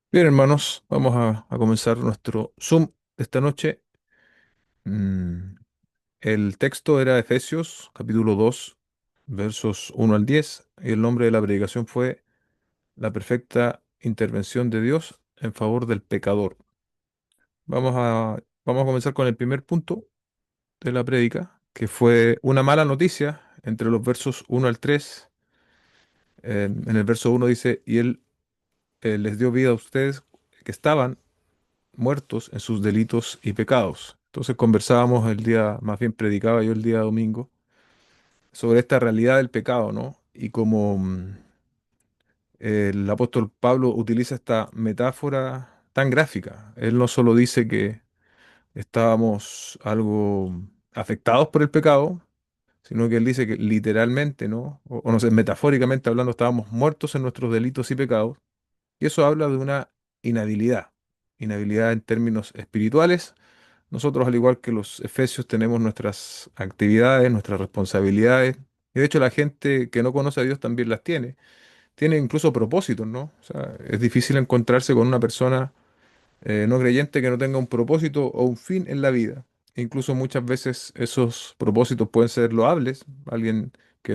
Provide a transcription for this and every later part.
Bien, hermanos, vamos a comenzar nuestro Zoom de esta noche. Mm, el texto era Efesios, capítulo 2, versos 1 al 10, y el nombre de la predicación fue La perfecta intervención de Dios en favor del pecador. Vamos a comenzar con el primer punto de la prédica, que fue una mala noticia entre los versos 1 al 3. En el verso 1 dice, y Él les dio vida a ustedes que estaban muertos en sus delitos y pecados. Entonces conversábamos el día, más bien predicaba yo el día domingo, sobre esta realidad del pecado, ¿no? Y como el apóstol Pablo utiliza esta metáfora tan gráfica. Él no solo dice que estábamos algo afectados por el pecado, sino que él dice que literalmente, ¿no? O no sé, metafóricamente hablando, estábamos muertos en nuestros delitos y pecados. Y eso habla de una inhabilidad, inhabilidad en términos espirituales. Nosotros, al igual que los efesios, tenemos nuestras actividades, nuestras responsabilidades. Y de hecho la gente que no conoce a Dios también las tiene. Tiene incluso propósitos, ¿no? O sea, es difícil encontrarse con una persona no creyente que no tenga un propósito o un fin en la vida. E incluso muchas veces esos propósitos pueden ser loables. Alguien que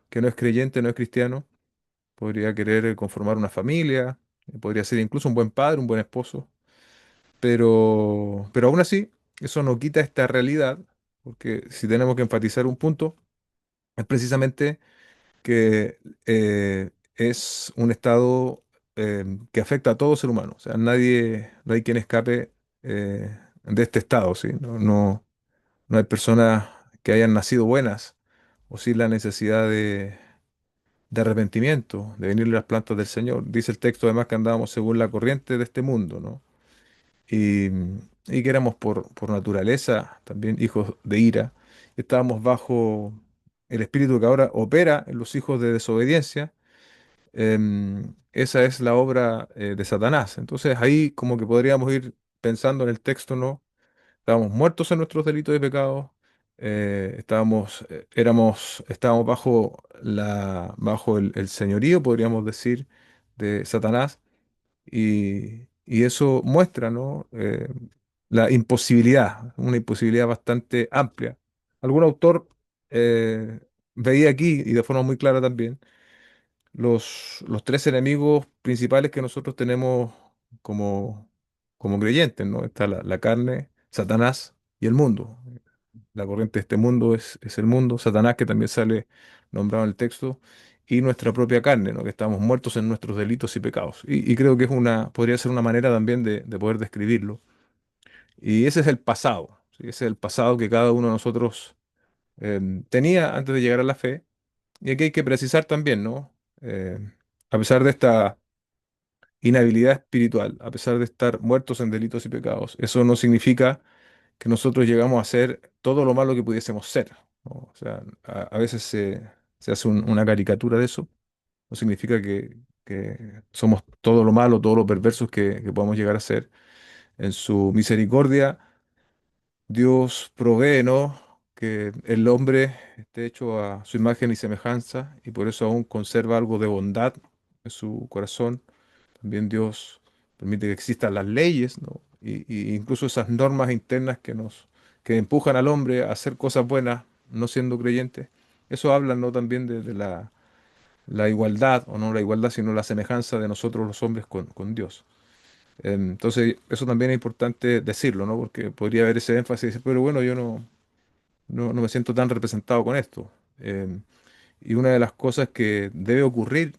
que no es creyente, no es cristiano, podría querer conformar una familia, podría ser incluso un buen padre, un buen esposo. Pero aún así, eso no quita esta realidad, porque si tenemos que enfatizar un punto, es precisamente que es un estado que afecta a todo ser humano. O sea, no hay quien escape de este estado, ¿sí? No hay personas que hayan nacido buenas o sin la necesidad de arrepentimiento, de venir las plantas del Señor. Dice el texto además que andábamos según la corriente de este mundo, ¿no? y, y que éramos por naturaleza también hijos de ira. Estábamos bajo el espíritu que ahora opera en los hijos de desobediencia. Esa es la obra de Satanás. Entonces ahí como que podríamos ir pensando en el texto, ¿no? Estábamos muertos en nuestros delitos y pecados. Estábamos bajo el señorío, podríamos decir, de Satanás. Y eso muestra, ¿no? La imposibilidad, una imposibilidad bastante amplia. Algún autor eh, veía aquí, y de forma muy clara también, los tres enemigos principales que nosotros tenemos como, como creyentes, ¿no? Está la carne, Satanás y el mundo. La corriente de este mundo es el mundo, Satanás, que también sale nombrado en el texto, y nuestra propia carne, ¿no? Que estamos muertos en nuestros delitos y pecados. Y creo que podría ser una manera también de poder describirlo. Y ese es el pasado, ¿sí? Ese es el pasado que cada uno de nosotros tenía antes de llegar a la fe. Y aquí hay que precisar también, ¿no? Eh, a pesar de esta inhabilidad espiritual, a pesar de estar muertos en delitos y pecados, eso no significa que nosotros llegamos a ser todo lo malo que pudiésemos ser, ¿no? O sea, a veces se hace una caricatura de eso. No significa que somos todo lo malo, todo lo perversos que podamos llegar a ser. En su misericordia, Dios provee, ¿no? Que el hombre esté hecho a su imagen y semejanza y por eso aún conserva algo de bondad en su corazón. También Dios permite que existan las leyes, ¿no? Y incluso esas normas internas que empujan al hombre a hacer cosas buenas, no siendo creyente. Eso habla, ¿no? También de la igualdad, o no la igualdad, sino la semejanza de nosotros los hombres con Dios. Entonces, eso también es importante decirlo, ¿no? Porque podría haber ese énfasis, pero bueno, yo no me siento tan representado con esto. Y una de las cosas que debe ocurrir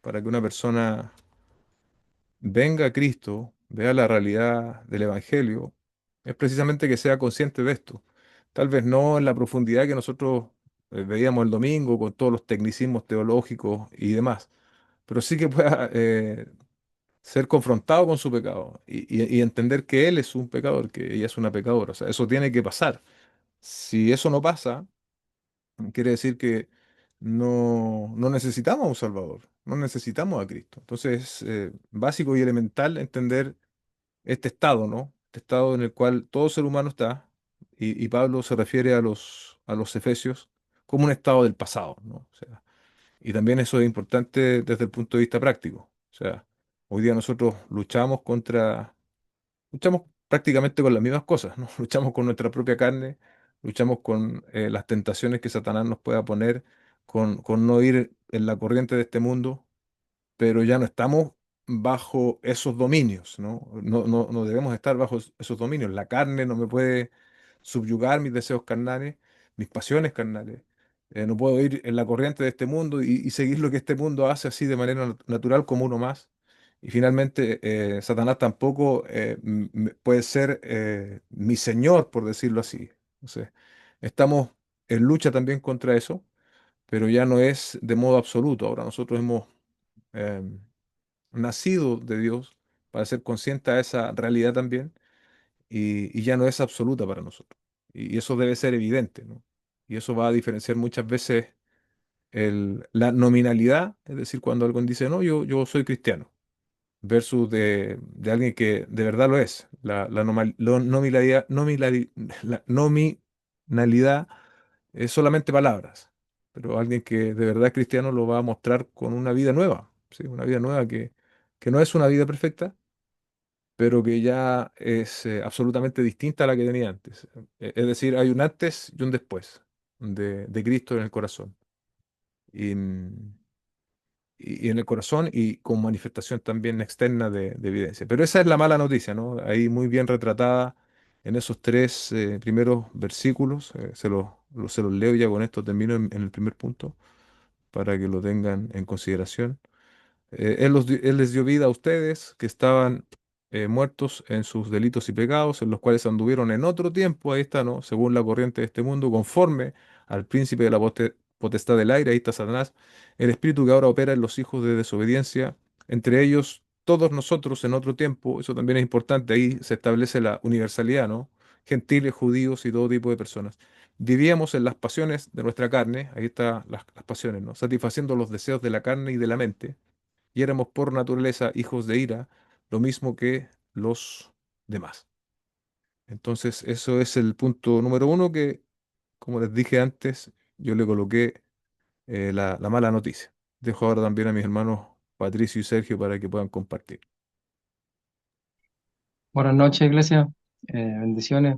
para que una persona venga a Cristo, vea la realidad del Evangelio, es precisamente que sea consciente de esto. Tal vez no en la profundidad que nosotros veíamos el domingo con todos los tecnicismos teológicos y demás, pero sí que pueda ser confrontado con su pecado y entender que él es un pecador, que ella es una pecadora. O sea, eso tiene que pasar. Si eso no pasa, quiere decir que no necesitamos a un Salvador, no necesitamos a Cristo. Entonces es básico y elemental entender este estado, ¿no? Este estado en el cual todo ser humano está, y Pablo se refiere a los efesios como un estado del pasado, ¿no? O sea, y también eso es importante desde el punto de vista práctico. O sea, Hoy día nosotros luchamos prácticamente con las mismas cosas, ¿no? Luchamos con nuestra propia carne, luchamos con las tentaciones que Satanás nos pueda poner, con no ir en la corriente de este mundo, pero ya no estamos bajo esos dominios, ¿no? No debemos estar bajo esos dominios. La carne no me puede subyugar mis deseos carnales, mis pasiones carnales. No puedo ir en la corriente de este mundo y seguir lo que este mundo hace así de manera natural como uno más. Y finalmente, Satanás tampoco puede ser mi señor, por decirlo así. Entonces, estamos en lucha también contra eso, pero ya no es de modo absoluto. Ahora nosotros hemos em, nacido de Dios para ser consciente de esa realidad también y ya no es absoluta para nosotros. Y eso debe ser evidente, ¿no? Y eso va a diferenciar muchas veces la nominalidad, es decir, cuando alguien dice, no, yo soy cristiano, versus de alguien que de verdad lo es. La nominalidad es solamente palabras, pero alguien que de verdad es cristiano lo va a mostrar con una vida nueva, ¿sí? Una vida nueva que no es una vida perfecta, pero que ya es absolutamente distinta a la que tenía antes. Es decir, hay un antes y un después de Cristo en el corazón. Y, y en el corazón y con manifestación también externa de evidencia. Pero esa es la mala noticia, ¿no? Ahí muy bien retratada en esos tres primeros versículos. Se los leo ya con esto, termino en el primer punto para que lo tengan en consideración. Él les dio vida a ustedes que estaban muertos en sus delitos y pecados, en los cuales anduvieron en otro tiempo, ahí está, ¿no? Según la corriente de este mundo, conforme al príncipe de la potestad del aire, ahí está Satanás, el espíritu que ahora opera en los hijos de desobediencia, entre ellos todos nosotros en otro tiempo, eso también es importante, ahí se establece la universalidad, ¿no? Gentiles, judíos y todo tipo de personas. Vivíamos en las pasiones de nuestra carne, ahí están las pasiones, ¿no? Satisfaciendo los deseos de la carne y de la mente y éramos por naturaleza hijos de ira, lo mismo que los demás. Entonces, eso es el punto número uno que, como les dije antes, yo le coloqué la mala noticia. Dejo ahora también a mis hermanos Patricio y Sergio para que puedan compartir. Buenas noches, Iglesia. Bendiciones.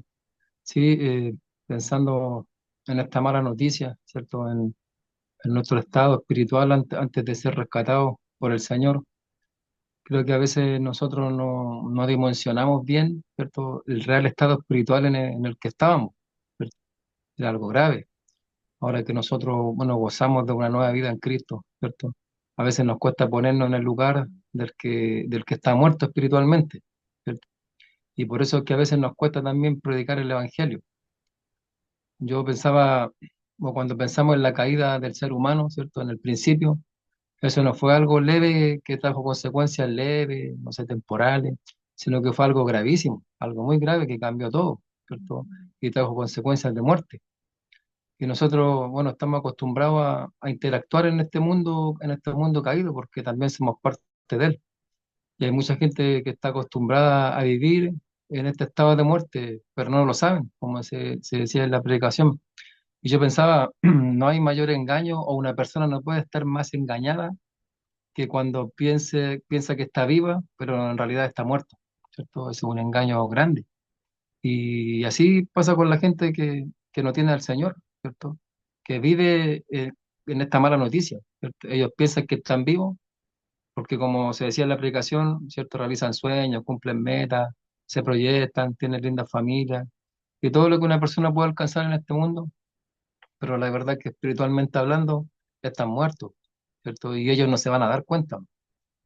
Sí, pensando en esta mala noticia, ¿cierto? En nuestro estado espiritual antes de ser rescatados por el Señor. Creo que a veces nosotros no dimensionamos bien, ¿cierto? El real estado espiritual en el que estábamos, ¿cierto? Era algo grave. Ahora que nosotros, bueno, gozamos de una nueva vida en Cristo, ¿cierto? A veces nos cuesta ponernos en el lugar del que está muerto espiritualmente, ¿cierto? Y por eso es que a veces nos cuesta también predicar el Evangelio. Yo pensaba, o cuando pensamos en la caída del ser humano, ¿cierto? En el principio, eso no fue algo leve que trajo consecuencias leves, no sé, temporales, sino que fue algo gravísimo, algo muy grave que cambió todo, ¿cierto? Y trajo consecuencias de muerte. Y nosotros, bueno, estamos acostumbrados a interactuar en este mundo caído, porque también somos parte de él. Y hay mucha gente que está acostumbrada a vivir en este estado de muerte, pero no lo saben, como se decía en la predicación. Y yo pensaba, no hay mayor engaño o una persona no puede estar más engañada que cuando piensa que está viva, pero en realidad está muerto, ¿cierto? Ese es un engaño grande. Y así pasa con la gente que no tiene al Señor, ¿cierto? Que vive en esta mala noticia, ¿cierto? Ellos piensan que están vivos porque como se decía en la aplicación, ¿cierto? Realizan sueños, cumplen metas, se proyectan, tienen lindas familias y todo lo que una persona puede alcanzar en este mundo, pero la verdad es que espiritualmente hablando están muertos, ¿cierto? Y ellos no se van a dar cuenta.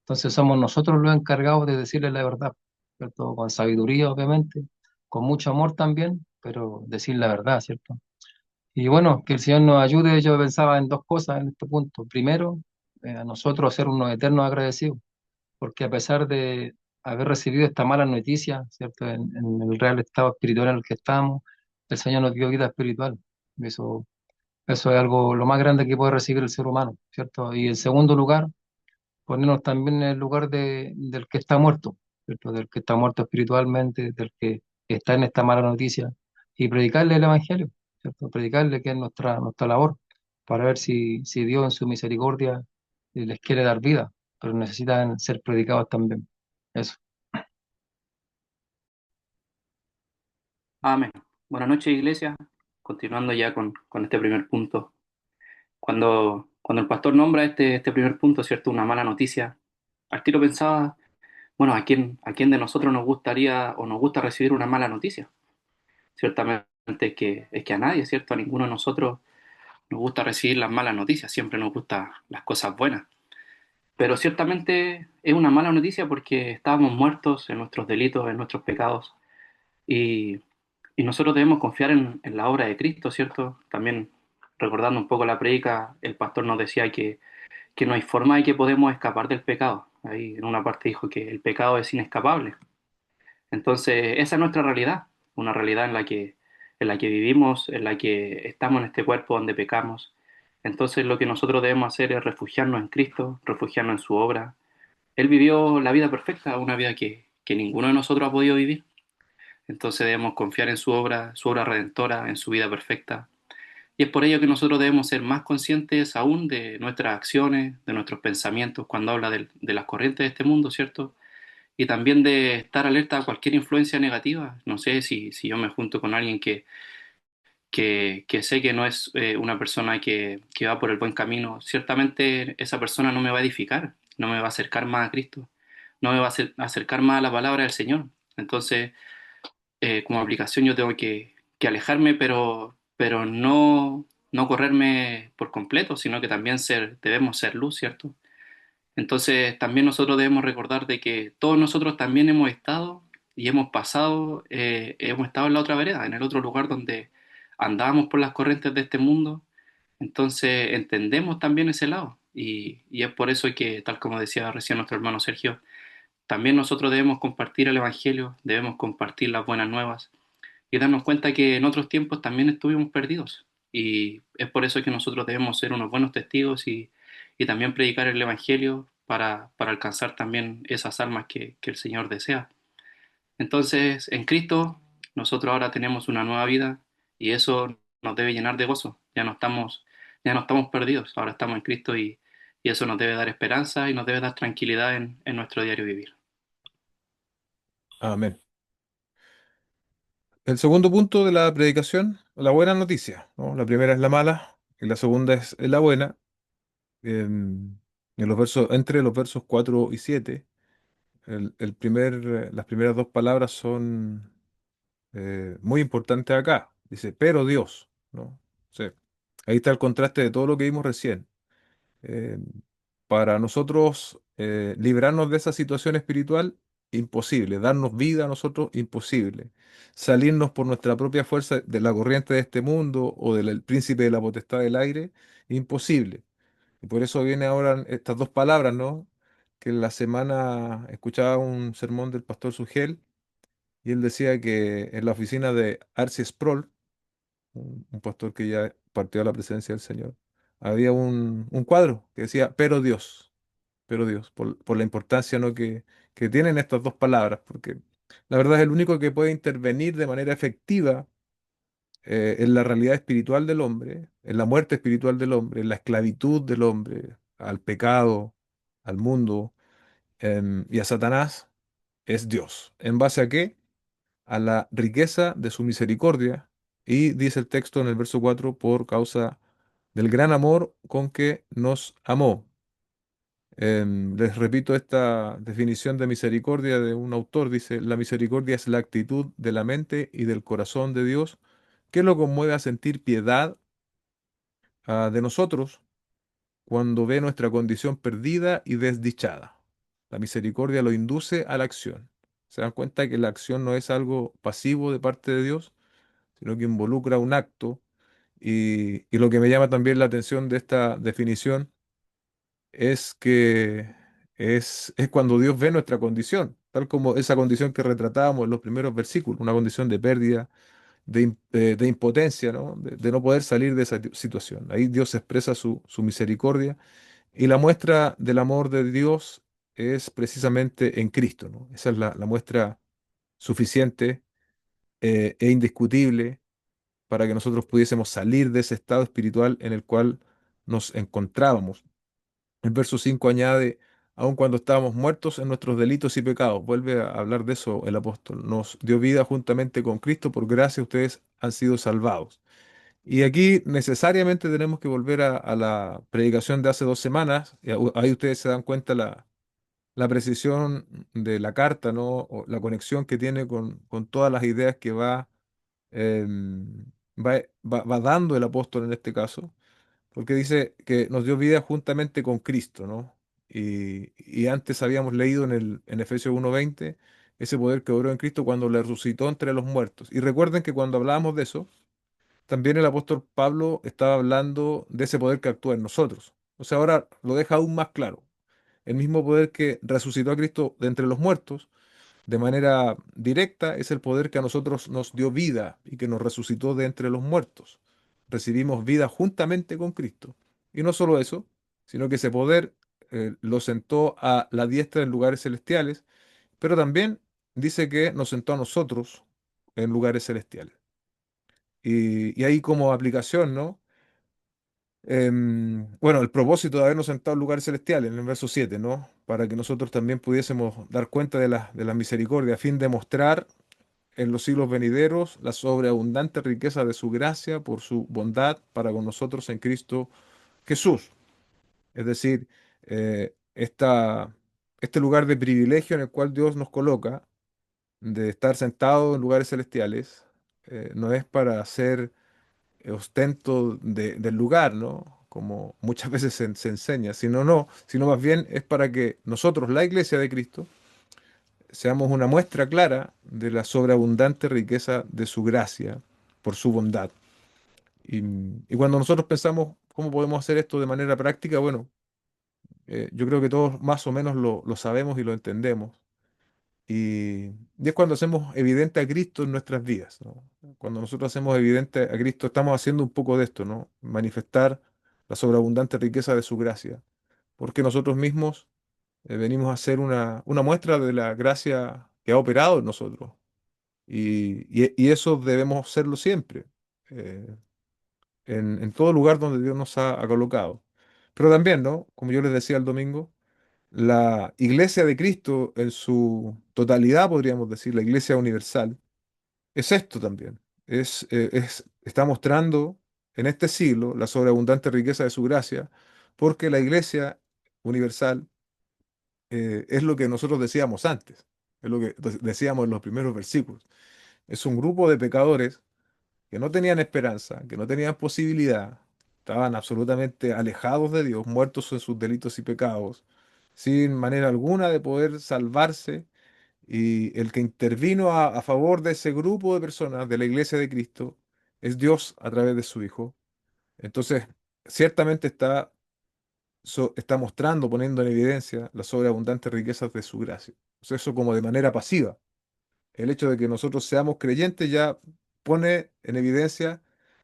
Entonces somos nosotros los encargados de decirles la verdad, ¿cierto? Con sabiduría, obviamente, con mucho amor también, pero decir la verdad, ¿cierto? Y bueno, que el Señor nos ayude. Yo pensaba en dos cosas en este punto. Primero, a nosotros ser unos eternos agradecidos, porque a pesar de haber recibido esta mala noticia, ¿cierto? En el real estado espiritual en el que estamos, el Señor nos dio vida espiritual. Y eso es algo lo más grande que puede recibir el ser humano, ¿cierto? Y en segundo lugar, ponernos también en el lugar del que está muerto, ¿cierto? Del que está muerto espiritualmente, del que está en esta mala noticia, y predicarle el Evangelio, ¿cierto? Predicarle que es nuestra labor, para ver si Dios en su misericordia les quiere dar vida. pero necesitan ser predicados también. Eso. Amén. Buenas noches, iglesia. Continuando ya con este primer punto. Cuando el pastor nombra este primer punto, ¿cierto? Una mala noticia, al tiro pensaba, bueno, ¿a quién de nosotros nos gustaría o nos gusta recibir una mala noticia? Ciertamente es que a nadie, ¿cierto? A ninguno de nosotros nos gusta recibir las malas noticias, siempre nos gustan las cosas buenas. Pero ciertamente es una mala noticia porque estábamos muertos en nuestros delitos, en nuestros pecados, y, y nosotros debemos confiar en la obra de Cristo, ¿cierto? También recordando un poco la prédica, el pastor nos decía que no hay forma de que podemos escapar del pecado. Ahí en una parte dijo que el pecado es inescapable. Entonces, esa es nuestra realidad, una realidad en la que vivimos, en la que estamos en este cuerpo donde pecamos. Entonces, lo que nosotros debemos hacer es refugiarnos en Cristo, refugiarnos en su obra. Él vivió la vida perfecta, una vida que ninguno de nosotros ha podido vivir. Entonces debemos confiar en su obra redentora, en su vida perfecta. Y es por ello que nosotros debemos ser más conscientes aún de nuestras acciones, de nuestros pensamientos, cuando habla de las corrientes de este mundo, ¿cierto? Y también de estar alerta a cualquier influencia negativa. No sé si yo me junto con alguien que sé que no es una persona que va por el buen camino, ciertamente esa persona no me va a edificar, no me va a acercar más a Cristo, no me va a acercar más a la palabra del Señor. Entonces, como aplicación yo tengo que alejarme, pero no correrme por completo, sino que también debemos ser luz, ¿cierto? Entonces también nosotros debemos recordar de que todos nosotros también hemos estado y hemos estado en la otra vereda, en el otro lugar donde andábamos por las corrientes de este mundo. Entonces entendemos también ese lado y es por eso que, tal como decía recién nuestro hermano Sergio, también nosotros debemos compartir el Evangelio, debemos compartir las buenas nuevas y darnos cuenta que en otros tiempos también estuvimos perdidos. Y es por eso que nosotros debemos ser unos buenos testigos y también predicar el Evangelio para alcanzar también esas almas que el Señor desea. Entonces, en Cristo, nosotros ahora tenemos una nueva vida y eso nos debe llenar de gozo. Ya no estamos perdidos, ahora estamos en Cristo y eso nos debe dar esperanza y nos debe dar tranquilidad en nuestro diario vivir. Amén. El segundo punto de la predicación, la buena noticia, ¿no? La primera es la mala y la segunda es la buena. En, entre los versos 4 y 7, las primeras dos palabras son muy importantes acá. Dice, pero Dios, ¿no? Sí. Ahí está el contraste de todo lo que vimos recién. Eh, para nosotros librarnos de esa situación espiritual, imposible. Darnos vida a nosotros, imposible. Salirnos por nuestra propia fuerza de la corriente de este mundo o del príncipe de la potestad del aire, imposible. Y por eso viene ahora estas dos palabras, ¿no? Que en la semana escuchaba un sermón del pastor Sugel y él decía que en la oficina de Arcie Sproul, un pastor que ya partió a la presencia del Señor, había un cuadro que decía, pero Dios, por la importancia, ¿no? que tienen estas dos palabras, porque la verdad es el único que puede intervenir de manera efectiva en la realidad espiritual del hombre, en la muerte espiritual del hombre, en la esclavitud del hombre, al pecado, al mundo y a Satanás, es Dios. ¿En base a qué? A la riqueza de su misericordia. Y dice el texto en el verso 4 por causa del gran amor con que nos amó. Les repito esta definición de misericordia de un autor. Dice, la misericordia es la actitud de la mente y del corazón de Dios que lo conmueve a sentir piedad de nosotros cuando ve nuestra condición perdida y desdichada. La misericordia lo induce a la acción. Se dan cuenta que la acción no es algo pasivo de parte de Dios, sino que involucra un acto. Y lo que me llama también la atención de esta definición es que es cuando Dios ve nuestra condición, tal como esa condición que retratábamos en los primeros versículos, una condición de pérdida, de impotencia, ¿no? De no poder salir de esa situación. Ahí Dios expresa su misericordia y la muestra del amor de Dios es precisamente en Cristo, ¿no? Esa es la muestra suficiente e indiscutible para que nosotros pudiésemos salir de ese estado espiritual en el cual nos encontrábamos. El verso 5 añade, aun cuando estábamos muertos en nuestros delitos y pecados. Vuelve a hablar de eso el apóstol. Nos dio vida juntamente con Cristo, por gracia ustedes han sido salvados. Y aquí necesariamente tenemos que volver a la predicación de hace 2 semanas. Y ahí ustedes se dan cuenta la precisión de la carta, ¿no? O la conexión que tiene con todas las ideas que va dando el apóstol en este caso, porque dice que nos dio vida juntamente con Cristo, ¿no? Y antes habíamos leído en Efesios 1:20 ese poder que obró en Cristo cuando le resucitó entre los muertos. Y recuerden que cuando hablábamos de eso, también el apóstol Pablo estaba hablando de ese poder que actúa en nosotros. O sea, ahora lo deja aún más claro. El mismo poder que resucitó a Cristo de entre los muertos, de manera directa, es el poder que a nosotros nos dio vida y que nos resucitó de entre los muertos. Recibimos vida juntamente con Cristo. Y no solo eso, sino que ese poder lo sentó a la diestra en lugares celestiales, pero también dice que nos sentó a nosotros en lugares celestiales. Y ahí como aplicación, ¿no? Bueno, el propósito de habernos sentado en lugares celestiales, en el verso 7, ¿no? Para que nosotros también pudiésemos dar cuenta de la misericordia, a fin de mostrar en los siglos venideros la sobreabundante riqueza de su gracia por su bondad para con nosotros en Cristo Jesús. Es decir, este lugar de privilegio en el cual Dios nos coloca, de estar sentado en lugares celestiales, no es para hacer ostento del lugar, ¿no? Como muchas veces se enseña, sino no, sino más bien es para que nosotros, la iglesia de Cristo, seamos una muestra clara de la sobreabundante riqueza de su gracia por su bondad. Y, y cuando nosotros pensamos cómo podemos hacer esto de manera práctica, bueno, yo creo que todos más o menos lo sabemos y lo entendemos. Y es cuando hacemos evidente a Cristo en nuestras vidas, ¿no? Cuando nosotros hacemos evidente a Cristo, estamos haciendo un poco de esto, ¿no? Manifestar la sobreabundante riqueza de su gracia, porque nosotros mismos venimos a hacer una muestra de la gracia que ha operado en nosotros. Y eso debemos serlo siempre, eh, en todo lugar donde Dios nos ha colocado. Pero también, ¿no? Como yo les decía el domingo, la Iglesia de Cristo en su totalidad, podríamos decir, la Iglesia universal, es esto también. Está mostrando en este siglo la sobreabundante riqueza de su gracia, porque la Iglesia universal es lo que nosotros decíamos antes, es lo que decíamos en los primeros versículos. Es un grupo de pecadores que no tenían esperanza, que no tenían posibilidad, estaban absolutamente alejados de Dios, muertos en sus delitos y pecados, sin manera alguna de poder salvarse. Y el que intervino a favor de ese grupo de personas de la iglesia de Cristo es Dios a través de su Hijo. Entonces, ciertamente está mostrando, poniendo en evidencia las sobreabundantes riquezas de su gracia. O sea, eso como de manera pasiva. El hecho de que nosotros seamos creyentes ya pone en evidencia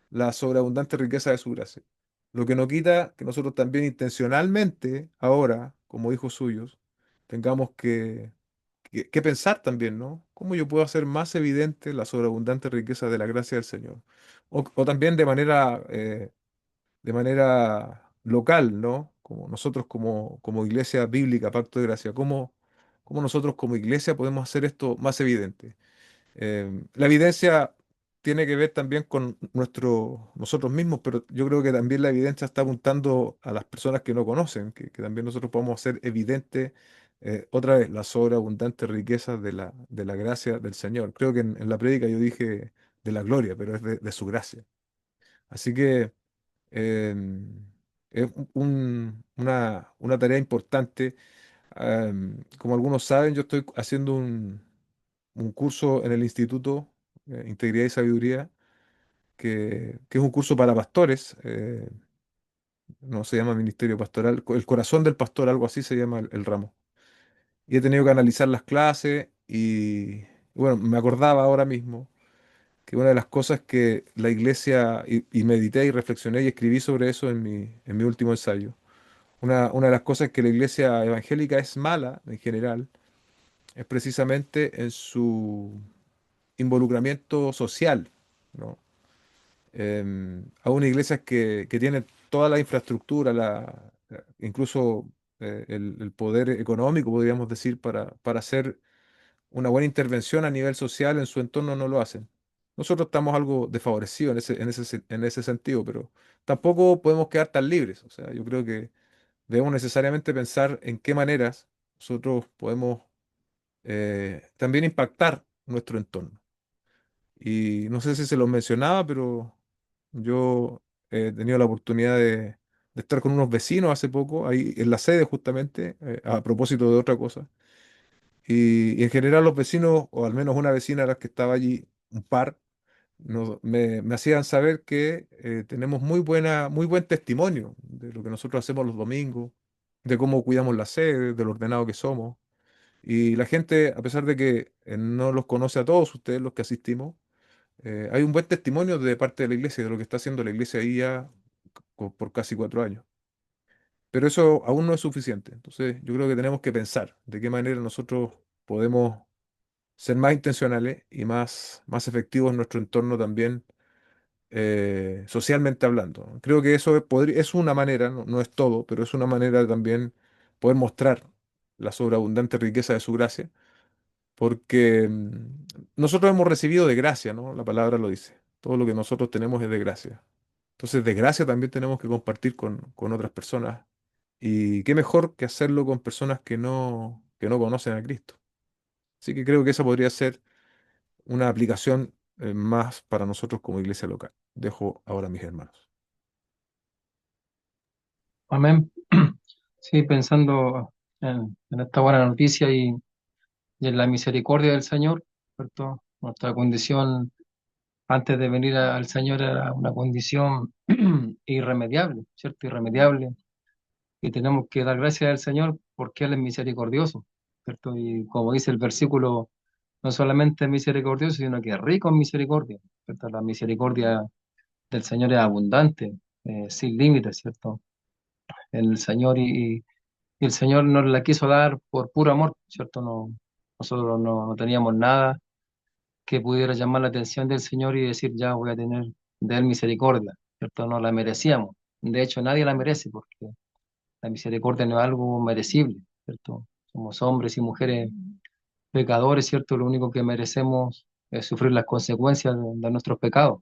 la sobreabundante riqueza de su gracia. Lo que no quita que nosotros también intencionalmente, ahora, como hijos suyos, tengamos que pensar también, ¿no? ¿Cómo yo puedo hacer más evidente la sobreabundante riqueza de la gracia del Señor? O también de manera local, ¿no? Como nosotros como iglesia bíblica, Pacto de Gracia, ¿cómo nosotros como iglesia podemos hacer esto más evidente? La evidencia tiene que ver también con nosotros mismos, pero yo creo que también la evidencia está apuntando a las personas que no conocen, que también nosotros podemos hacer evidente otra vez la sobreabundante riqueza de la gracia del Señor. Creo que en la prédica yo dije de la gloria, pero es de su gracia. Así que es una tarea importante. Como algunos saben, yo estoy haciendo un curso en el Instituto Integridad y Sabiduría, que es un curso para pastores, no se llama Ministerio Pastoral, el corazón del pastor, algo así se llama el ramo. Y he tenido que analizar las clases bueno, me acordaba ahora mismo que una de las cosas que la iglesia, y medité y reflexioné y escribí sobre eso en mi último ensayo, una de las cosas que la iglesia evangélica es mala en general, es precisamente en su involucramiento social, ¿no? A una iglesia que tiene toda la infraestructura, incluso el poder económico, podríamos decir, para hacer una buena intervención a nivel social en su entorno, no lo hacen. Nosotros estamos algo desfavorecidos en ese sentido, pero tampoco podemos quedar tan libres. O sea, yo creo que debemos necesariamente pensar en qué maneras nosotros podemos también impactar nuestro entorno. Y no sé si se los mencionaba, pero yo he tenido la oportunidad de estar con unos vecinos hace poco, ahí en la sede justamente, a propósito de otra cosa. Y en general los vecinos, o al menos una vecina era la que estaba allí, un par, me hacían saber que tenemos muy buen testimonio de lo que nosotros hacemos los domingos, de cómo cuidamos la sede, de lo ordenado que somos. Y la gente, a pesar de que no los conoce a todos ustedes los que asistimos, hay un buen testimonio de parte de la iglesia, de lo que está haciendo la iglesia ahí ya por casi 4 años. Pero eso aún no es suficiente. Entonces, yo creo que tenemos que pensar de qué manera nosotros podemos ser más intencionales y más efectivos en nuestro entorno también, socialmente hablando. Creo que eso es una manera, no es todo, pero es una manera de también poder mostrar la sobreabundante riqueza de su gracia, porque nosotros hemos recibido de gracia, ¿no? La palabra lo dice. Todo lo que nosotros tenemos es de gracia. Entonces, de gracia también tenemos que compartir con otras personas. Y qué mejor que hacerlo con personas que no conocen a Cristo. Así que creo que esa podría ser una aplicación más para nosotros como iglesia local. Dejo ahora a mis hermanos. Amén. Sí, pensando en esta buena noticia y en la misericordia del Señor, ¿cierto? Nuestra condición antes de venir al Señor era una condición irremediable, ¿cierto? Irremediable. Y tenemos que dar gracias al Señor porque Él es misericordioso, ¿cierto? Y como dice el versículo, no solamente es misericordioso, sino que es rico en misericordia, ¿cierto? La misericordia del Señor es abundante, sin límites, ¿cierto? El Señor y el Señor nos la quiso dar por puro amor, ¿cierto? No, nosotros no teníamos nada que pudiera llamar la atención del Señor y decir, ya voy a tener de Él misericordia, ¿cierto? No la merecíamos. De hecho, nadie la merece porque la misericordia no es algo merecible, ¿cierto? Somos hombres y mujeres pecadores, ¿cierto? Lo único que merecemos es sufrir las consecuencias de nuestros pecados,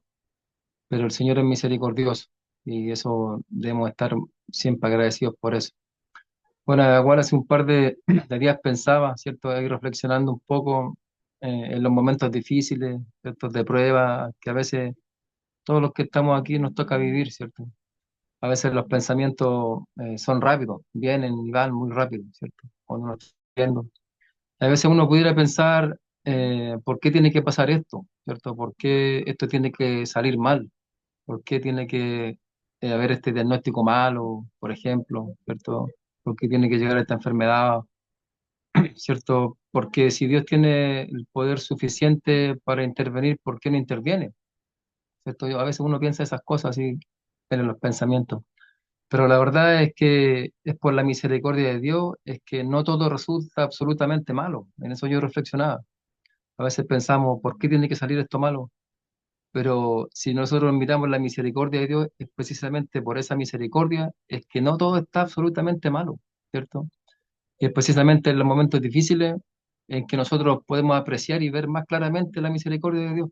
pero el Señor es misericordioso y eso debemos estar siempre agradecidos por eso. Bueno, igual hace un par de días pensaba, ¿cierto? Ahí reflexionando un poco en los momentos difíciles, ¿cierto? De prueba, que a veces todos los que estamos aquí nos toca vivir, ¿cierto? A veces los pensamientos son rápidos, vienen y van muy rápido, ¿cierto? Cuando uno está viendo. A veces uno pudiera pensar, ¿por qué tiene que pasar esto? ¿Cierto? ¿Por qué esto tiene que salir mal? ¿Por qué tiene que haber este diagnóstico malo, por ejemplo? ¿Cierto? ¿Por qué tiene que llegar esta enfermedad? ¿Cierto? Porque si Dios tiene el poder suficiente para intervenir, ¿por qué no interviene? ¿Cierto? A veces uno piensa esas cosas así en los pensamientos. Pero la verdad es que es por la misericordia de Dios, es que no todo resulta absolutamente malo. En eso yo reflexionaba. A veces pensamos, ¿por qué tiene que salir esto malo? Pero si nosotros miramos la misericordia de Dios, es precisamente por esa misericordia, es que no todo está absolutamente malo, ¿cierto? Y es precisamente en los momentos difíciles en que nosotros podemos apreciar y ver más claramente la misericordia de Dios,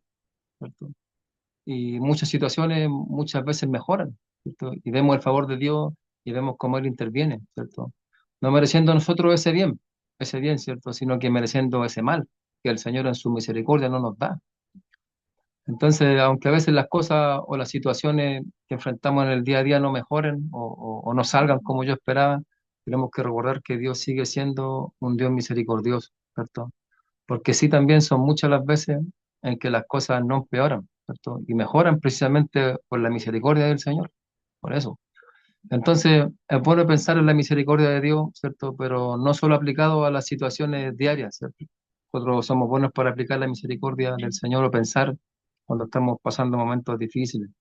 ¿cierto? Y muchas situaciones muchas veces mejoran, ¿cierto? Y vemos el favor de Dios y vemos cómo Él interviene, ¿cierto? No mereciendo nosotros ese bien, ¿cierto? Sino que mereciendo ese mal que el Señor en su misericordia no nos da. Entonces, aunque a veces las cosas o las situaciones que enfrentamos en el día a día no mejoren o no salgan como yo esperaba, tenemos que recordar que Dios sigue siendo un Dios misericordioso, ¿cierto? Porque sí también son muchas las veces en que las cosas no empeoran, ¿cierto? Y mejoran precisamente por la misericordia del Señor, por eso. Entonces, es bueno pensar en la misericordia de Dios, ¿cierto? Pero no solo aplicado a las situaciones diarias, ¿cierto? Nosotros somos buenos para aplicar la misericordia del Señor o pensar cuando estamos pasando momentos difíciles,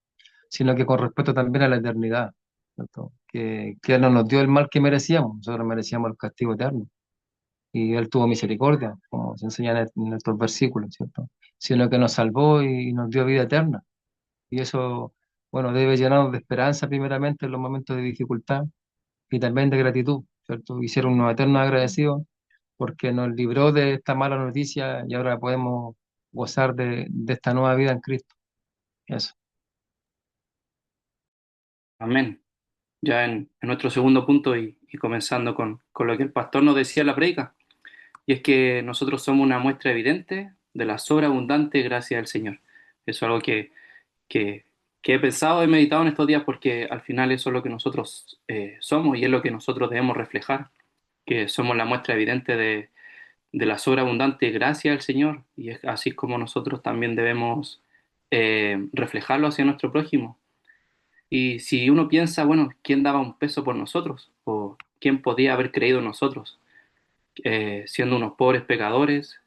sino que con respecto también a la eternidad, ¿cierto? Que Él no nos dio el mal que merecíamos, nosotros merecíamos el castigo eterno y Él tuvo misericordia, como se enseña en estos versículos, ¿cierto? Sino que nos salvó y nos dio vida eterna. Y eso, bueno, debe llenarnos de esperanza primeramente en los momentos de dificultad y también de gratitud. ¿cierto? Y ser unos eternos agradecidos porque nos libró de esta mala noticia y ahora podemos gozar de esta nueva vida en Cristo. Eso. Amén. Ya en nuestro segundo punto y comenzando con lo que el pastor nos decía en la prédica, y es que nosotros somos una muestra evidente de la sobreabundante gracia del Señor. Eso es algo que, que he pensado, he meditado en estos días porque al final eso es lo que nosotros somos y es lo que nosotros debemos reflejar, que somos la muestra evidente de la sobreabundante gracia del Señor y es así como nosotros también debemos reflejarlo hacia nuestro prójimo. Y si uno piensa, bueno, ¿quién daba un peso por nosotros? ¿O quién podía haber creído en nosotros? Siendo unos pobres pecadores,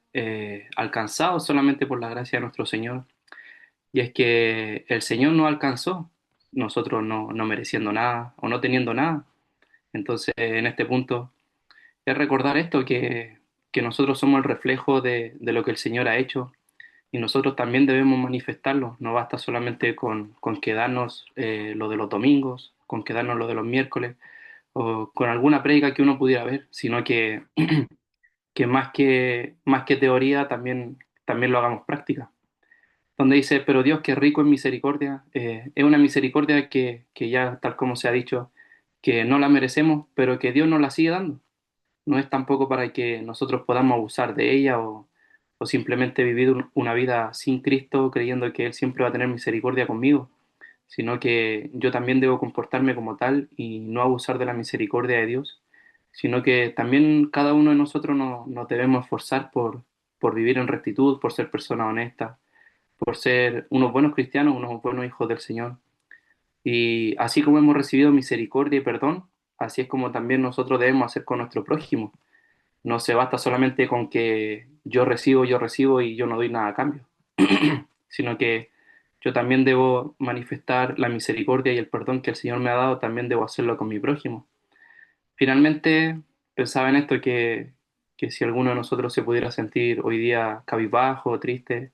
alcanzados solamente por la gracia de nuestro Señor. Y es que el Señor nos alcanzó, nosotros no mereciendo nada o no teniendo nada. Entonces, en este punto, es recordar esto, que nosotros somos el reflejo de lo que el Señor ha hecho y nosotros también debemos manifestarlo. No basta solamente con quedarnos lo de los domingos, con quedarnos lo de los miércoles o con alguna prédica que uno pudiera ver, sino que más que teoría también lo hagamos práctica. Donde dice, pero Dios que es rico en misericordia, es una misericordia que ya, tal como se ha dicho, que no la merecemos, pero que Dios nos la sigue dando. No es tampoco para que nosotros podamos abusar de ella o simplemente vivir una vida sin Cristo creyendo que Él siempre va a tener misericordia conmigo, sino que yo también debo comportarme como tal y no abusar de la misericordia de Dios, sino que también cada uno de nosotros nos debemos esforzar por vivir en rectitud, por ser personas honestas, por ser unos buenos cristianos, unos buenos hijos del Señor. Y así como hemos recibido misericordia y perdón, así es como también nosotros debemos hacer con nuestro prójimo. No se basta solamente con que yo recibo y yo no doy nada a cambio, sino que yo también debo manifestar la misericordia y el perdón que el Señor me ha dado, también debo hacerlo con mi prójimo. Finalmente, pensaba en esto que si alguno de nosotros se pudiera sentir hoy día cabizbajo, triste,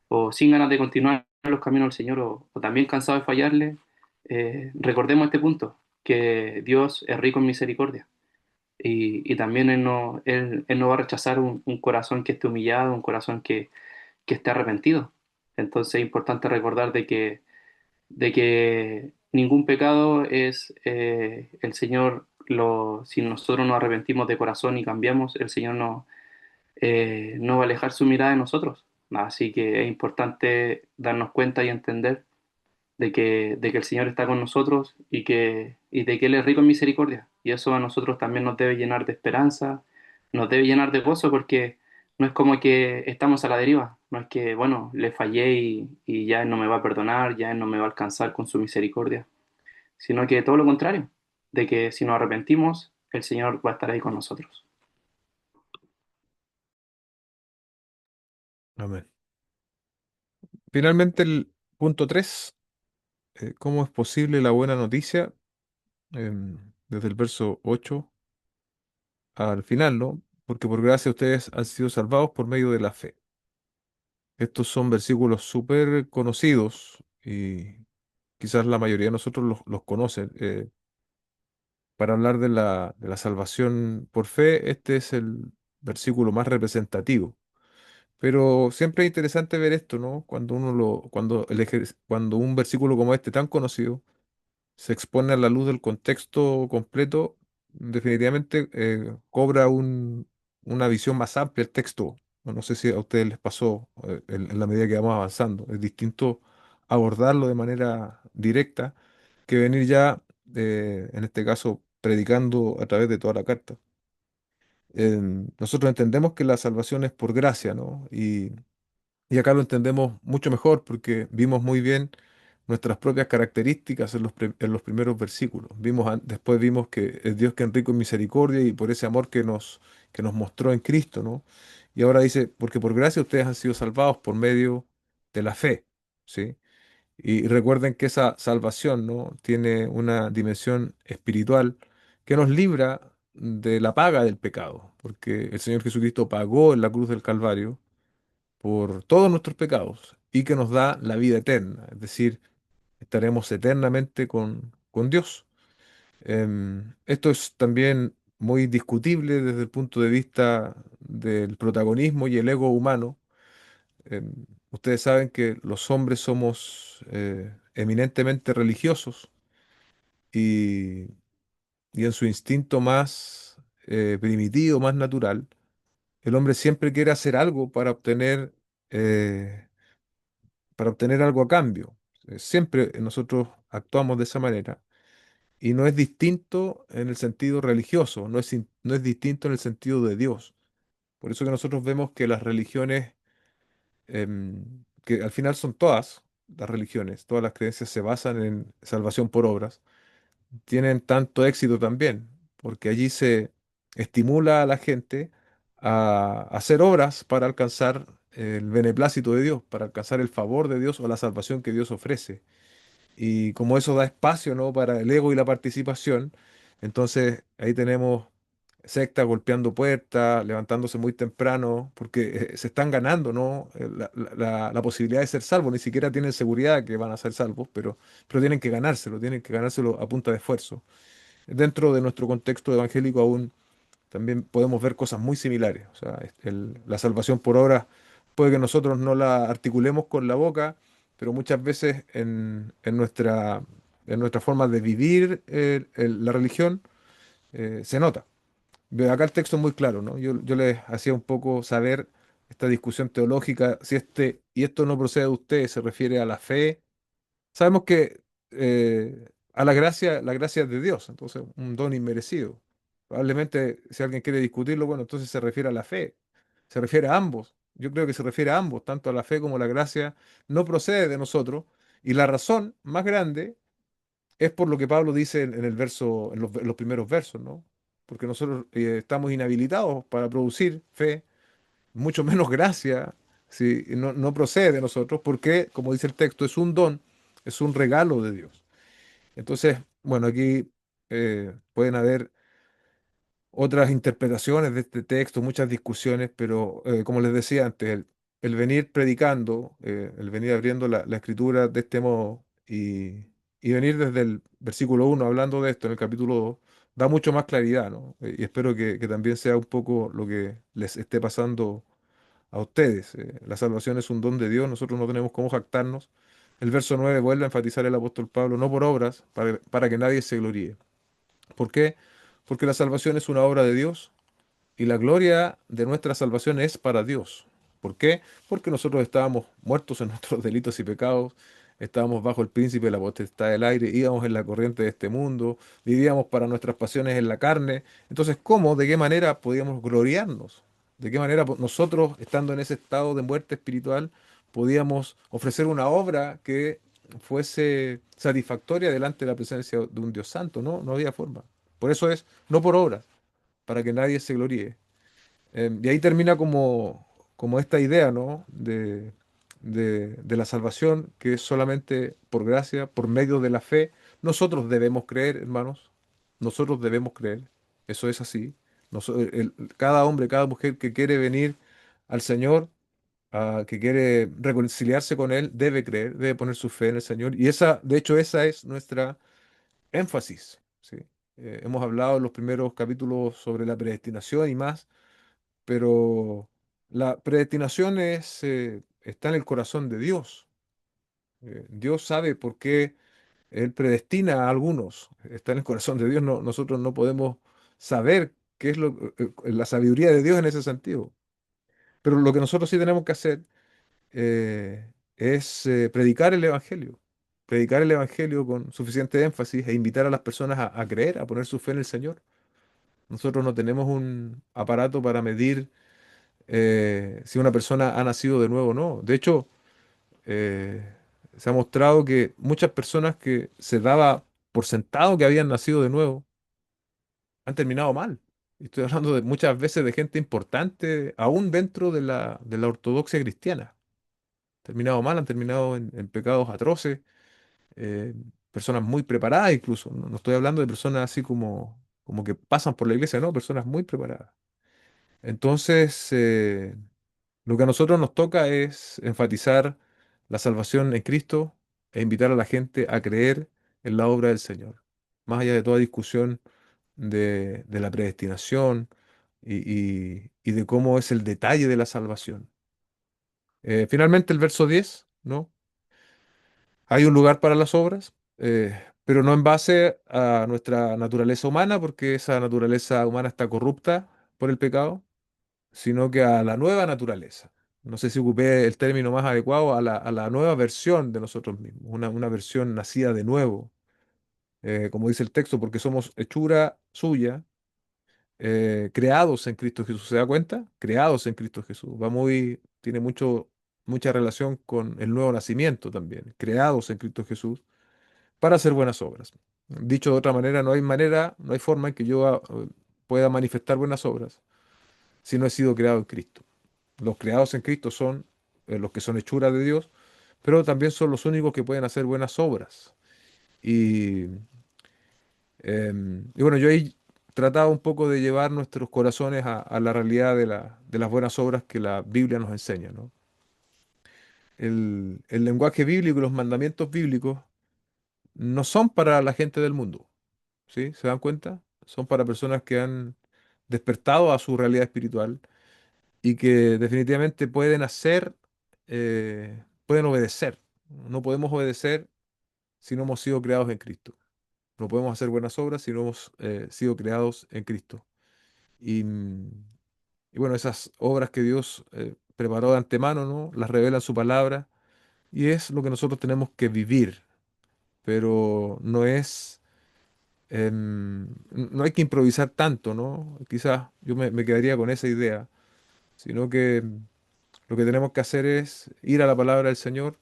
o sin ganas de continuar los caminos del Señor, o también cansado de fallarle, recordemos este punto, que Dios es rico en misericordia y también Él no va a rechazar un corazón que esté humillado, un corazón que esté arrepentido. Entonces es importante recordar de que ningún pecado es el Señor, si nosotros nos arrepentimos de corazón y cambiamos, el Señor no va a alejar su mirada de nosotros. Así que es importante darnos cuenta y entender de que el Señor está con nosotros y de que Él es rico en misericordia. Y eso a nosotros también nos debe llenar de esperanza, nos debe llenar de gozo porque no es como que estamos a la deriva, no es que, bueno, le fallé y ya Él no me va a perdonar, ya Él no me va a alcanzar con su misericordia, sino que todo lo contrario, de que si nos arrepentimos, el Señor va a estar ahí con nosotros. Amén. Finalmente, el punto 3, ¿cómo es posible la buena noticia? Desde el verso 8 al final, ¿no? Porque por gracia ustedes han sido salvados por medio de la fe. Estos son versículos súper conocidos y quizás la mayoría de nosotros los conocen. Para hablar de la salvación por fe, este es el versículo más representativo. Pero siempre es interesante ver esto, ¿no? Cuando un versículo como este tan conocido se expone a la luz del contexto completo, definitivamente cobra una visión más amplia el texto. No sé si a ustedes les pasó en la medida que vamos avanzando. Es distinto abordarlo de manera directa que venir ya, en este caso, predicando a través de toda la carta. Nosotros entendemos que la salvación es por gracia, ¿no? Y acá lo entendemos mucho mejor porque vimos muy bien nuestras propias características en los primeros versículos. Después vimos que es Dios que es rico en misericordia y por ese amor que nos mostró en Cristo, ¿no? Y ahora dice, porque por gracia ustedes han sido salvados por medio de la fe, ¿sí? Y recuerden que esa salvación, ¿no? Tiene una dimensión espiritual que nos libra de la paga del pecado, porque el Señor Jesucristo pagó en la cruz del Calvario por todos nuestros pecados y que nos da la vida eterna, es decir, estaremos eternamente con Dios. Esto es también muy discutible desde el punto de vista del protagonismo y el ego humano. Ustedes saben que los hombres somos eminentemente religiosos y, y en su instinto más primitivo, más natural, el hombre siempre quiere hacer algo eh, para obtener algo a cambio. Siempre nosotros actuamos de esa manera. Y no es distinto en el sentido religioso, no es distinto en el sentido de Dios. Por eso que nosotros vemos que las religiones, que al final son todas las religiones, todas las creencias se basan en salvación por obras, tienen tanto éxito también, porque allí se estimula a la gente a hacer obras para alcanzar el beneplácito de Dios, para alcanzar el favor de Dios o la salvación que Dios ofrece. Y como eso da espacio, ¿no?, para el ego y la participación, entonces ahí tenemos sectas golpeando puertas, levantándose muy temprano, porque se están ganando, ¿no?, la posibilidad de ser salvos. Ni siquiera tienen seguridad que van a ser salvos, pero tienen que ganárselo a punta de esfuerzo. Dentro de nuestro contexto evangélico aún también podemos ver cosas muy similares. O sea, la salvación por obra puede que nosotros no la articulemos con la boca, pero muchas veces en nuestra forma de vivir la religión se nota. Acá el texto es muy claro, ¿no? Yo les hacía un poco saber esta discusión teológica, si y esto no procede de usted, se refiere a la fe. Sabemos que a la gracia es de Dios, entonces un don inmerecido. Probablemente si alguien quiere discutirlo, bueno, entonces se refiere a la fe, se refiere a ambos. Yo creo que se refiere a ambos, tanto a la fe como a la gracia, no procede de nosotros. Y la razón más grande es por lo que Pablo dice en el verso, en los primeros versos, ¿no? Porque nosotros estamos inhabilitados para producir fe, mucho menos gracia, si no procede de nosotros, porque, como dice el texto, es un don, es un regalo de Dios. Entonces, bueno, aquí pueden haber otras interpretaciones de este texto, muchas discusiones, pero como les decía antes, el venir predicando, el venir abriendo la escritura de este modo y venir desde el versículo 1 hablando de esto en el capítulo 2 da mucho más claridad, ¿no? Y espero que también sea un poco lo que les esté pasando a ustedes. La salvación es un don de Dios, nosotros no tenemos cómo jactarnos. El verso 9 vuelve a enfatizar el apóstol Pablo, no por obras, para que nadie se gloríe. ¿Por qué? Porque la salvación es una obra de Dios y la gloria de nuestra salvación es para Dios. ¿Por qué? Porque nosotros estábamos muertos en nuestros delitos y pecados, estábamos bajo el príncipe de la potestad del aire, íbamos en la corriente de este mundo, vivíamos para nuestras pasiones en la carne. Entonces, ¿cómo, de qué manera podíamos gloriarnos? ¿De qué manera nosotros, estando en ese estado de muerte espiritual, podíamos ofrecer una obra que fuese satisfactoria delante de la presencia de un Dios santo? No, no había forma. Por eso es, no por obras, para que nadie se gloríe. Y ahí termina como esta idea, ¿no?, de la salvación, que es solamente por gracia, por medio de la fe. Nosotros debemos creer, hermanos, nosotros debemos creer, eso es así. Cada hombre, cada mujer que quiere venir al Señor, que quiere reconciliarse con Él, debe creer, debe poner su fe en el Señor. Y de hecho, esa es nuestra énfasis, ¿sí? Hemos hablado en los primeros capítulos sobre la predestinación y más, pero la predestinación está en el corazón de Dios. Dios sabe por qué Él predestina a algunos. Está en el corazón de Dios. Nosotros no podemos saber qué es la sabiduría de Dios en ese sentido. Pero lo que nosotros sí tenemos que hacer es predicar el Evangelio. Predicar el Evangelio con suficiente énfasis e invitar a las personas a creer, a poner su fe en el Señor. Nosotros no tenemos un aparato para medir si una persona ha nacido de nuevo o no. De hecho, eh, se ha mostrado que muchas personas que se daba por sentado que habían nacido de nuevo han terminado mal. Y estoy hablando de muchas veces de gente importante, aún dentro de la ortodoxia cristiana. Terminado mal, han terminado en pecados atroces, eh, personas muy preparadas incluso. No estoy hablando de personas así como que pasan por la iglesia, no, personas muy preparadas. Entonces, lo que a nosotros nos toca es enfatizar la salvación en Cristo e invitar a la gente a creer en la obra del Señor. Más allá de toda discusión de la predestinación y de cómo es el detalle de la salvación. Finalmente, el verso 10, ¿no? Hay un lugar para las obras, pero no en base a nuestra naturaleza humana, porque esa naturaleza humana está corrupta por el pecado, sino que a la nueva naturaleza. No sé si ocupé el término más adecuado, a la nueva versión de nosotros mismos, una versión nacida de nuevo, como dice el texto, porque somos hechura suya, creados en Cristo Jesús. ¿Se da cuenta? Creados en Cristo Jesús. Tiene mucha relación con el nuevo nacimiento también, creados en Cristo Jesús para hacer buenas obras. Dicho de otra manera, no hay forma en que yo pueda manifestar buenas obras si no he sido creado en Cristo. Los creados en Cristo son los que son hechuras de Dios, pero también son los únicos que pueden hacer buenas obras. Y, y bueno, yo ahí trataba un poco de llevar nuestros corazones a la realidad de las buenas obras que la Biblia nos enseña, ¿no? El lenguaje bíblico y los mandamientos bíblicos no son para la gente del mundo. ¿Sí? ¿Se dan cuenta? Son para personas que han despertado a su realidad espiritual y que definitivamente pueden obedecer. No podemos obedecer si no hemos sido creados en Cristo. No podemos hacer buenas obras si no hemos sido creados en Cristo. Y, y bueno, esas obras que Dios preparó de antemano, ¿no? Las revela en su palabra y es lo que nosotros tenemos que vivir, pero no hay que improvisar tanto, ¿no? Quizás me quedaría con esa idea, sino que lo que tenemos que hacer es ir a la palabra del Señor,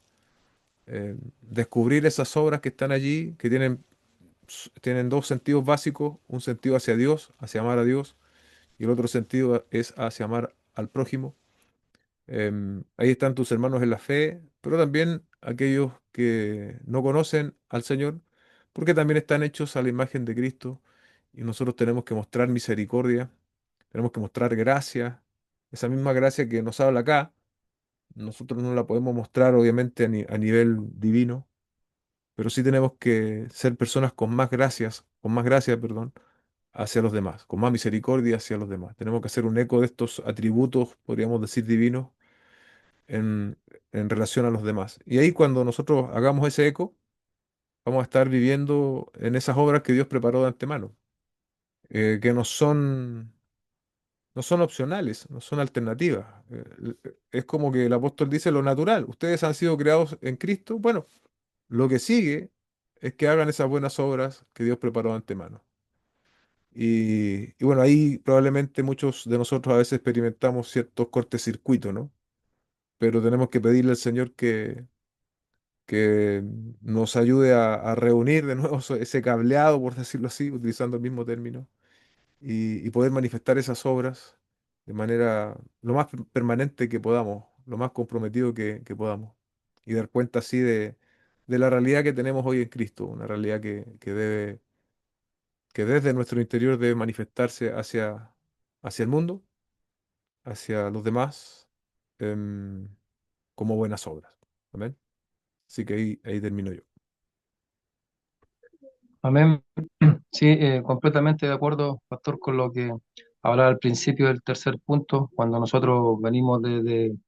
descubrir esas obras que están allí, que tienen dos sentidos básicos, un sentido hacia Dios, hacia amar a Dios, y el otro sentido es hacia amar al prójimo. Ahí están tus hermanos en la fe, pero también aquellos que no conocen al Señor, porque también están hechos a la imagen de Cristo y nosotros tenemos que mostrar misericordia, tenemos que mostrar gracia, esa misma gracia que nos habla acá, nosotros no la podemos mostrar obviamente a nivel divino, pero sí tenemos que ser personas con más gracia, perdón, hacia los demás, con más misericordia hacia los demás. Tenemos que hacer un eco de estos atributos, podríamos decir, divinos en, en relación a los demás. Y ahí cuando nosotros hagamos ese eco, vamos a estar viviendo en esas obras que Dios preparó de antemano, que no son opcionales, no son alternativas. Es como que el apóstol dice lo natural. Ustedes han sido creados en Cristo. Bueno, lo que sigue es que hagan esas buenas obras que Dios preparó de antemano. Y bueno, ahí probablemente muchos de nosotros a veces experimentamos ciertos cortocircuitos, ¿no? Pero tenemos que pedirle al Señor que nos ayude a reunir de nuevo ese cableado, por decirlo así, utilizando el mismo término, y poder manifestar esas obras de manera lo más permanente que podamos, lo más comprometido que podamos, y dar cuenta así de la realidad que tenemos hoy en Cristo, una realidad que desde nuestro interior debe manifestarse hacia el mundo, hacia los demás, em, como buenas obras. Amén. Así que ahí termino yo. Amén. Sí, completamente de acuerdo, pastor, con lo que hablaba al principio del tercer punto, cuando nosotros venimos del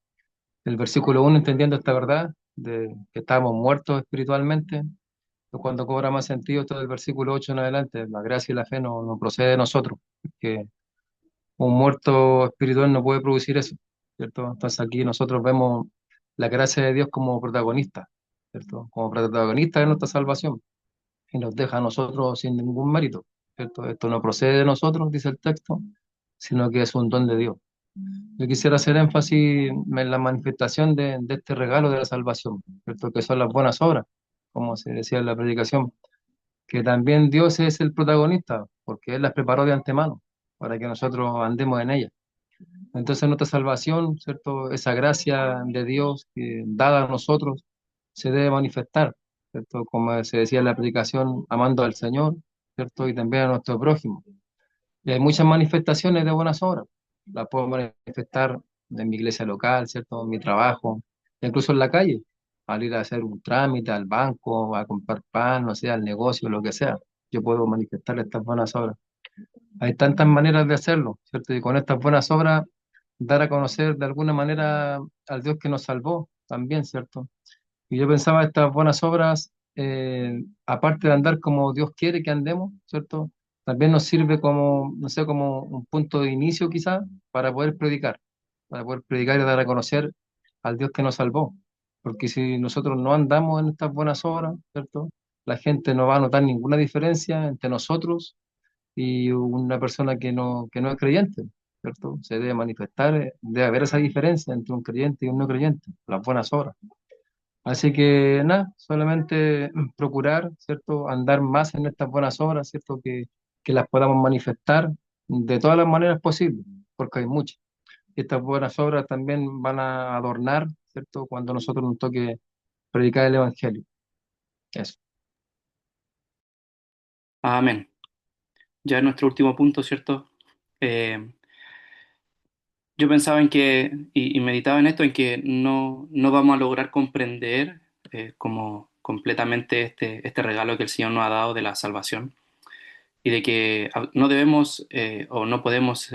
versículo 1 entendiendo esta verdad, de que estábamos muertos espiritualmente, es cuando cobra más sentido todo el versículo 8 en adelante, la gracia y la fe no procede de nosotros, que un muerto espiritual no puede producir eso, ¿cierto? Entonces aquí nosotros vemos la gracia de Dios como protagonista, ¿cierto? Como protagonista de nuestra salvación y nos deja a nosotros sin ningún mérito, ¿cierto? Esto no procede de nosotros, dice el texto, sino que es un don de Dios. Yo quisiera hacer énfasis en la manifestación de este regalo de la salvación, ¿cierto? Que son las buenas obras, como se decía en la predicación, que también Dios es el protagonista, porque Él las preparó de antemano para que nosotros andemos en ellas. Entonces nuestra salvación, ¿cierto? Esa gracia de Dios que dada a nosotros se debe manifestar, ¿cierto? Como se decía en la predicación, amando al Señor, ¿cierto? Y también a nuestro prójimo. Y hay muchas manifestaciones de buenas obras. Las puedo manifestar en mi iglesia local, ¿cierto? En mi trabajo, incluso en la calle, al ir a hacer un trámite al banco, a comprar pan, no sé, al negocio, lo que sea. Yo puedo manifestar estas buenas obras. Hay tantas maneras de hacerlo, ¿cierto? Y con estas buenas obras, dar a conocer de alguna manera al Dios que nos salvó también, ¿cierto? Y yo pensaba estas buenas obras, aparte de andar como Dios quiere que andemos, ¿cierto? También nos sirve como, no sé, como un punto de inicio quizás para poder predicar y dar a conocer al Dios que nos salvó. Porque si nosotros no andamos en estas buenas obras, ¿cierto? La gente no va a notar ninguna diferencia entre nosotros y una persona que no es creyente, ¿cierto? Se debe manifestar, debe haber esa diferencia entre un creyente y un no creyente, las buenas obras. Así que nada, solamente procurar, ¿cierto? Andar más en estas buenas obras, ¿cierto? Que las podamos manifestar de todas las maneras posibles, porque hay muchas. Estas buenas obras también van a adornar, ¿cierto? Cuando nosotros nos toque predicar el Evangelio. Eso. Amén. Ya en nuestro último punto, ¿cierto? Eh, yo pensaba en que, y meditaba en esto, en que no vamos a lograr comprender como completamente este regalo que el Señor nos ha dado de la salvación y de que no debemos o no podemos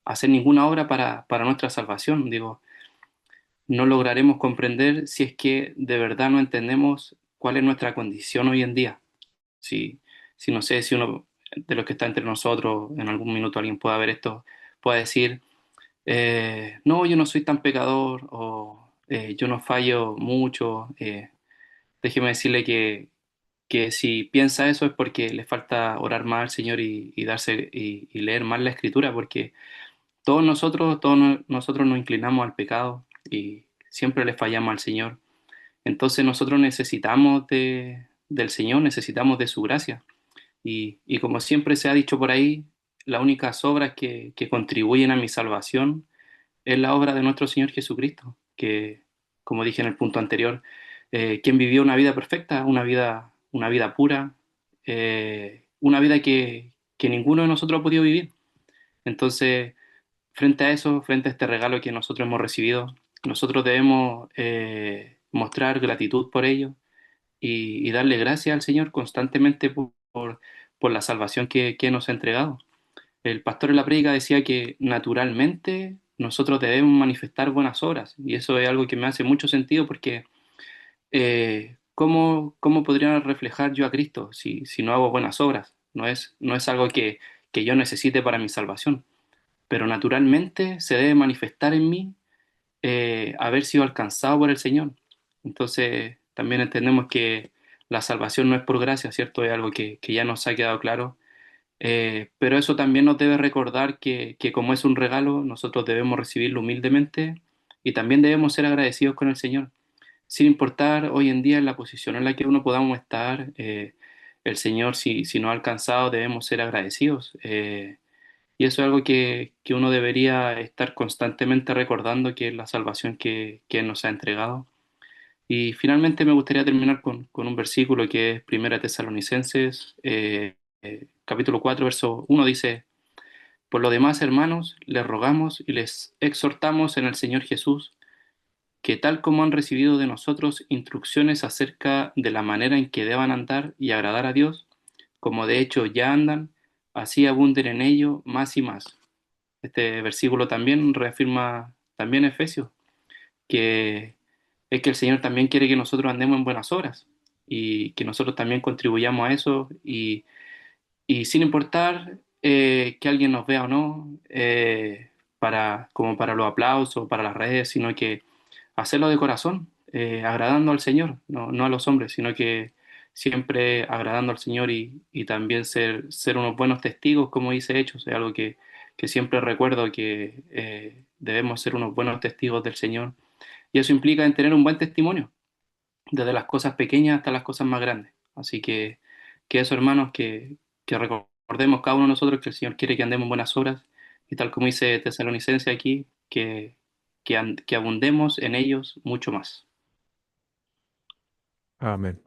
hacer ninguna obra para nuestra salvación. Digo, no lograremos comprender si es que de verdad no entendemos cuál es nuestra condición hoy en día. Si no sé, si uno de los que está entre nosotros, en algún minuto alguien pueda ver esto, pueda decir, no, yo no soy tan pecador o yo no fallo mucho. Déjeme decirle que si piensa eso es porque le falta orar más al Señor y darse y leer más la Escritura, porque nosotros nos inclinamos al pecado y siempre le fallamos al Señor. Entonces nosotros necesitamos del Señor, necesitamos de su gracia. Y como siempre se ha dicho por ahí, las únicas obras que contribuyen a mi salvación es la obra de nuestro Señor Jesucristo, que, como dije en el punto anterior, quien vivió una vida perfecta, una vida pura, una vida que ninguno de nosotros ha podido vivir. Entonces, frente a eso, frente a este regalo que nosotros hemos recibido, nosotros debemos mostrar gratitud por ello y darle gracias al Señor constantemente por la salvación que nos ha entregado. El pastor en la prédica decía que naturalmente nosotros debemos manifestar buenas obras y eso es algo que me hace mucho sentido porque ¿cómo podría reflejar yo a Cristo si no hago buenas obras? No es algo que yo necesite para mi salvación, pero naturalmente se debe manifestar en mí haber sido alcanzado por el Señor. Entonces también entendemos que la salvación no es por gracia, ¿cierto? Es algo que ya nos ha quedado claro, pero eso también nos debe recordar que como es un regalo, nosotros debemos recibirlo humildemente y también debemos ser agradecidos con el Señor, sin importar hoy en día en la posición en la que uno podamos estar. El Señor, si nos ha alcanzado, debemos ser agradecidos. Y eso es algo que uno debería estar constantemente recordando, que es la salvación que Él nos ha entregado. Y finalmente me gustaría terminar con un versículo que es Primera Tesalonicenses, capítulo 4 verso 1 dice, por lo demás, hermanos, les rogamos y les exhortamos en el Señor Jesús, que tal como han recibido de nosotros instrucciones acerca de la manera en que deban andar y agradar a Dios, como de hecho ya andan, así abunden en ello más y más. Este versículo también reafirma también Efesios, que es que el Señor también quiere que nosotros andemos en buenas obras y que nosotros también contribuyamos a eso y sin importar que alguien nos vea o no, como para los aplausos, para las redes, sino que hacerlo de corazón, agradando al Señor, no a los hombres, sino que siempre agradando al Señor y también ser unos buenos testigos, como dice Hechos, es algo que siempre recuerdo que debemos ser unos buenos testigos del Señor. Y eso implica en tener un buen testimonio, desde las cosas pequeñas hasta las cosas más grandes. Así que eso, hermanos, que recordemos cada uno de nosotros que el Señor quiere que andemos en buenas obras y tal como dice Tesalonicense aquí, que abundemos en ellos mucho más. Amén.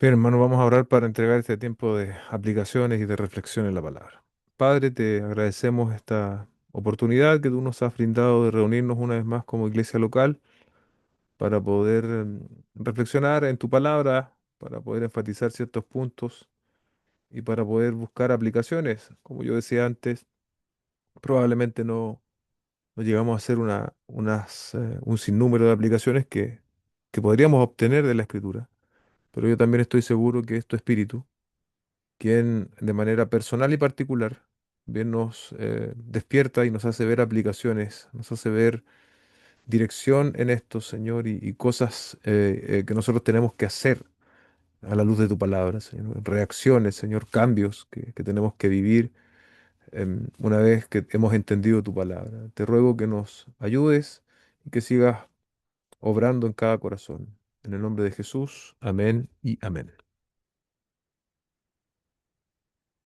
Bien, hermano, vamos a orar para entregar este tiempo de aplicaciones y de reflexión en la palabra. Padre, te agradecemos esta oportunidad que tú nos has brindado de reunirnos una vez más como iglesia local para poder reflexionar en tu palabra, para poder enfatizar ciertos puntos y para poder buscar aplicaciones. Como yo decía antes, probablemente no llegamos a hacer un sinnúmero de aplicaciones que podríamos obtener de la Escritura, pero yo también estoy seguro que es tu Espíritu quien de manera personal y particular bien nos despierta y nos hace ver aplicaciones, nos hace ver dirección en esto, Señor, y cosas que nosotros tenemos que hacer a la luz de tu palabra, Señor. Reacciones, Señor, cambios que tenemos que vivir una vez que hemos entendido tu palabra. Te ruego que nos ayudes y que sigas obrando en cada corazón. En el nombre de Jesús, amén y amén.